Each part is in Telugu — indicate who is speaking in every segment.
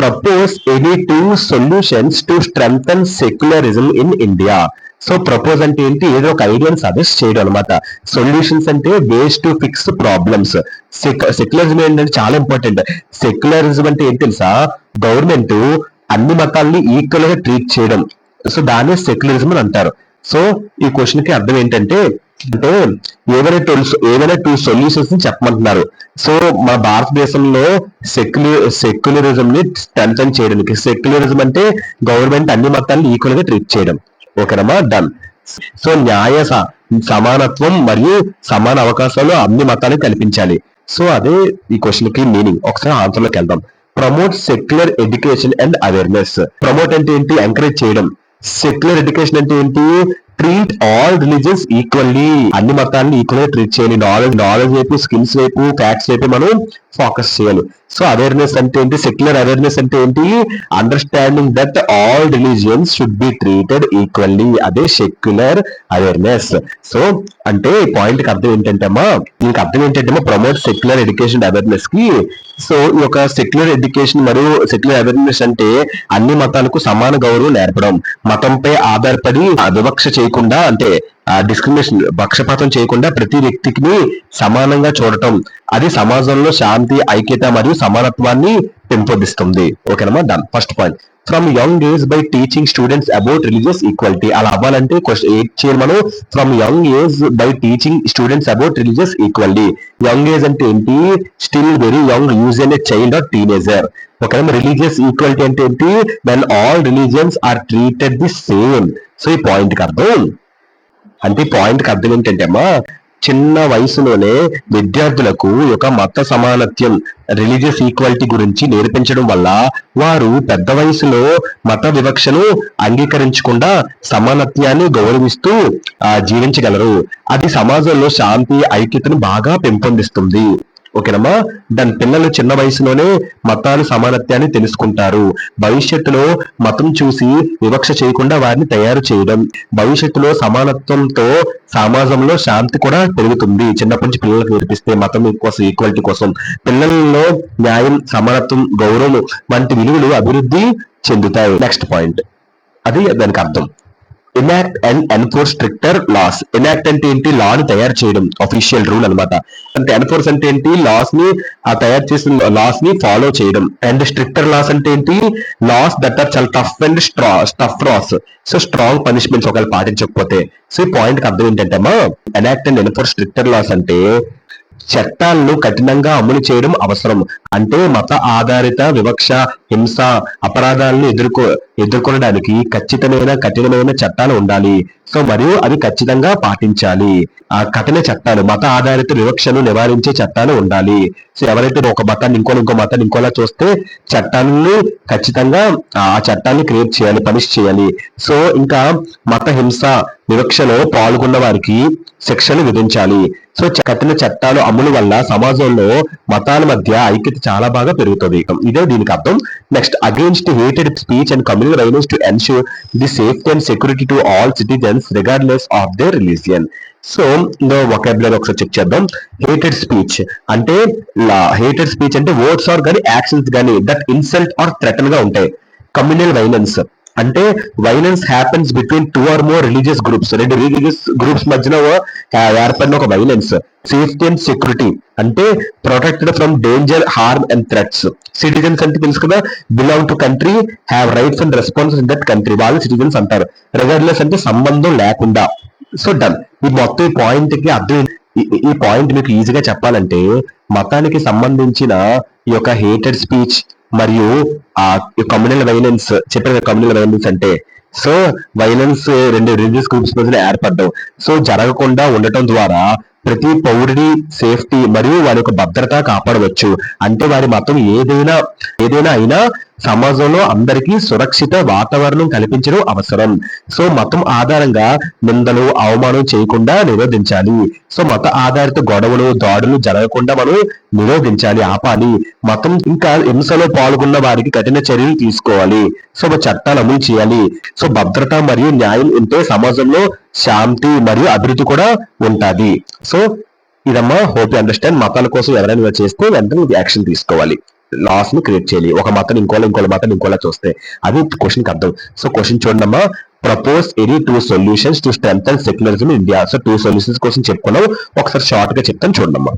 Speaker 1: Propose any two solutions to strengthen secularism in India. So propose అంటే ఏంటి, ఏదో ఒక ఐడియాని సజెస్ట్ చేయడం అనమాట. సొల్యూషన్స్ అంటే ways to fix problems. Secularism ఏంటంటే చాలా ఇంపార్టెంట్. సెక్యులరిజం అంటే ఏంటి తెలుసా, గవర్నమెంట్ అన్ని మతాలని ఈక్వల్ గా ట్రీట్ చేయడం. సో దాన్ని సెక్యులరిజం అని అంటారు. సో ఈ క్వశ్చన్ కి అర్థం ఏంటంటే, అంటే ఏవైనా టూ సొల్యూషన్స్ ని చెప్పమంటున్నారు. సో మన భారతదేశంలో సెక్యులరిజం ని స్ట్రెంగ్థెన్ చేయడానికి, సెక్యులరిజం అంటే గవర్నమెంట్ అన్ని మతాలను ఈక్వల్ గా ట్రీట్ చేయడం. ఓకేనమ్మా, డన్. సో సమానత్వం మరియు సమాన అవకాశాలు అన్ని మతాలకు కల్పించాలి. సో అదే ఈ క్వశ్చన్ కి మీనింగ్. ఒకసారి ఆన్సర్ లోకి వెళ్దాం. Promote secular education and awareness. Promote అంటే ఏంటి, ఎంకరేజ్ చేయడం. సెక్యులర్ ఎడ్యుకేషన్ అంటే ఏంటి, ట్రీట్ ఆల్ రిలీజియన్స్ ఈక్వల్లీ. అన్ని మతాలను ఈక్వల్ గా ట్రీట్ చేయాలి. నాలెడ్జ్ వైపు, స్కిల్స్ వైపు, ఫ్యాక్ట్స్ వైపు మనం ఫోకస్ చేయాలి. సో అవేర్నెస్ అంటే ఏంటి, సెక్యులర్ అవేర్నెస్ అంటే ఏంటి, understanding that all religions should be treated equally. అదే సెక్యులర్ అవేర్నెస్. సో అంటే పాయింట్ కి అర్థం ఏంటంటే అమ్మా, దీనికి అర్థం ఏంటంటే ప్రమోట్ సెక్యులర్ ఎడ్యుకేషన్ అవేర్నెస్ కి. సో ఈ యొక్క సెక్యులర్ ఎడ్యుకేషన్ మరియు సెక్యులర్ అవేర్నెస్ అంటే అన్ని మతాలకు సమాన గౌరవం నేర్పడం, మతంపై ఆధారపడి వివక్ష చేయకుండా, అంటే డిస్క్రిమినేషన్, పక్షపాతం చేయకుండా ప్రతి వ్యక్తికి సమానంగా చూడటం. అది సమాజంలో శాంతి, ఐక్యత మరియు సమానత్వాన్ని పెంపొందిస్తుంది. ఓకేనమ్మా, done. First point, from young age by teaching students about religious equality. అలా అవ్వాలంటే చేయాలి మనం, from young age by teaching students about religious equality. Young age అంటే ఏంటి, still very young, use an a child or teenager. ఓకేనా, రిలీజియస్ ఈక్వాలిటీ అంటే ఏంటి, when all religions are treated the same. So ఈ పాయింట్ కి అర్థం అంటే, పాయింట్ కి అర్థం ఏంటంటే అమ్మా, చిన్న వయసులోనే విద్యార్థులకు ఒక మత సమానత్యం, రిలీజియస్ ఈక్వాలిటీ గురించి నేర్పించడం వల్ల వారు పెద్ద వయసులో మత వివక్షను అంగీకరించకుండా సమానత్యాన్ని గౌరవిస్తూ జీవించగలరు. అది సమాజంలో శాంతి, ఐక్యతను బాగా పెంపొందిస్తుంది. ఓకేనమ్మా, దాని పిల్లలు చిన్న వయసులోనే మతాలు సమానత్యాన్ని తెలుసుకుంటారు. భవిష్యత్తులో మతం చూసి వివక్ష చేయకుండా వారిని తయారు చేయడం. భవిష్యత్తులో సమానత్వంతో సమాజంలో శాంతి కూడా పెరుగుతుంది. చిన్నప్పటి నుంచి పిల్లలకు నేర్పిస్తే మతం కోసం, ఈక్వాలిటీ కోసం, పిల్లల్లో న్యాయం, సమానత్వం, గౌరవం వంటి విలువలు అభివృద్ధి చెందుతాయి. నెక్స్ట్ పాయింట్, అది దానికి అర్థం. Enact and enforce stricter laws. Enact అంటే ఏంటి, లాని తయారు చేయడం, అఫీషియల్ రూల్ అనమాట. అంటే ఎన్ఫోర్స్ అంటే ఏంటి, లాస్ ని, తయారు చేసిన లాస్ ని ఫాలో చేయడం. అండ్ స్ట్రిక్టర్ లాస్ అంటే ఏంటి, లాస్ దట్ ఆర్ చాలా tough and tough laws. So strong punishments ఒకవేళ పాటించకపోతే. సో ఈ పాయింట్ కి అర్థం ఏంటంటే అమ్మా, enact and enforce stricter laws అంటే చట్టాలను కఠినంగా అమలు చేయడం అవసరం. అంటే మత ఆధారిత వివక్ష, హింస, అపరాధాలను ఎదుర్కొనడానికి కఠినమైన చట్టాలు ఉండాలి. సో మరియు అవి ఖచ్చితంగా పాటించాలి. ఆ కఠిన చట్టాలు, మత ఆధారిత వివక్షను నివారించే చట్టాలు ఉండాలి. సో ఎవరైతే ఒక మతాన్ని ఇంకో మతాన్ని ఇంకోలా చూస్తే చట్టాన్ని ఖచ్చితంగా ఆ చట్టాన్ని క్రియేట్ చేయాలి, పనిష్ చేయాలి. సో ఇంకా మత హింస, వివక్షలో పాల్గొన్న వారికి శిక్షలు విధించాలి. సో కఠిన చట్టాలు అమలు వల్ల సమాజంలో మతాల మధ్య ఐక్యత చాలా బాగా పెరుగుతుంది. ఇదే దీనికి అర్థం. Next, against hated speech and communal violence to ensure the safety and security to all citizens regardless of their religion. So ఇందులో వొకాబులరీ ఒకసారి చెక్ చేద్దాం. హేటెడ్ స్పీచ్ అంటే, హేటెడ్ స్పీచ్ అంటే వర్డ్స్ ఆర్ కానీ యాక్షన్స్ కానీ దట్ ఇన్సల్ట్ ఆర్ థ్రెటన్ గా ఉంటాయి. కమ్యూనల్ వైలెన్స్ అంటే violence happens between two or more religious groups. రెండు రిలీజియస్ గ్రూప్స్ మధ్యన ఏర్పడిన ఒక వైలెన్స్. సేఫ్టీ అండ్ సెక్యూరిటీ అంటే protected from danger, harm and threats. Citizens అంటే తెలుసు కదా, belong to country, have rights and responsibilities in that country, వాళ్ళు సిటిజన్స్ అంటారు. రిగార్డ్లెస్ అంటే సంబంధం లేకుండా. So done. ఈ మొత్తం ఈ పాయింట్ కి అర్థం, ఈ పాయింట్ మీకు ఈజీగా చెప్పాలంటే, మతానికి సంబంధించిన ఈ యొక్క హేటెడ్ స్పీచ్ మరియు ఆ కమ్యూనల్ వైలెన్స్ చెప్పారు. కమ్యూనల్ వైలెన్స్ అంటే, సో వైలెన్స్ రెండు రిలీజియస్ గ్రూప్స్ మధ్య ఏర్పడడం. సో జరగకుండా ఉండటం ద్వారా ప్రతి పౌరుడి సేఫ్టీ మరియు వారి యొక్క భద్రత కాపాడవచ్చు. అంటే వారి మతం ఏదైనా అయినా సమాజంలో అందరికీ సురక్షిత వాతావరణం కల్పించడం అవసరం. సో మతం ఆధారంగా నిందలు, అవమానం చేయకుండా నిరోధించాలి. సో మత ఆధారిత గొడవలు, దాడులు జరగకుండా మనం నిరోధించాలి, ఆపాలి. మతం ఇంకా హింసలో పాల్గొన్న వారికి కఠిన చర్యలు తీసుకోవాలి. సో చట్టాలు అమలు చేయాలి. సో భద్రత మరియు న్యాయం ఉంటే సమాజంలో శాంతి మరియు అభివృద్ధి కూడా ఉంటుంది. సో ఇదమ్మా, హోప్ యు అండర్స్టాండ్. మతాల కోసం ఎవరైనా చేస్తే వెంటనే యాక్షన్ తీసుకోవాలి. లాస్ ని క్రియేట్ చేయాలి. ఒక మతం ఇంకోలా మతం ఇంకోలా చూస్తే అది క్వశ్చన్ కి అర్థం. సో క్వశ్చన్ చూడమ్మా, propose any 2 solutions to strengthen secularism in India. So 2 solutions కోసం చెప్పుకున్నాం, ఒకసారి షార్ట్ గా చెప్తాను చూడమ్మా.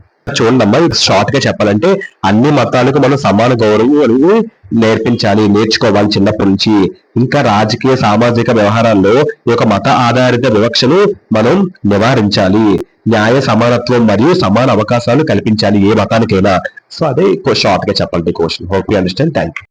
Speaker 1: ఇది షార్ట్ గా చెప్పాలంటే అన్ని మతాలకు మనం సమాన గౌరవం అనేది నేర్చుకోవాలి చిన్నప్పటి నుంచి. ఇంకా రాజకీయ సామాజిక వ్యవహారాల్లో ఈ యొక్క మత ఆధారిత వివక్షను మనం నివారించాలి. న్యాయ సమానత్వం మరియు సమాన అవకాశాలు కల్పించాలి ఏ మతానికైనా. సో అదే షార్ట్ గా చెప్పాలి question. Hope you understand. Thank you.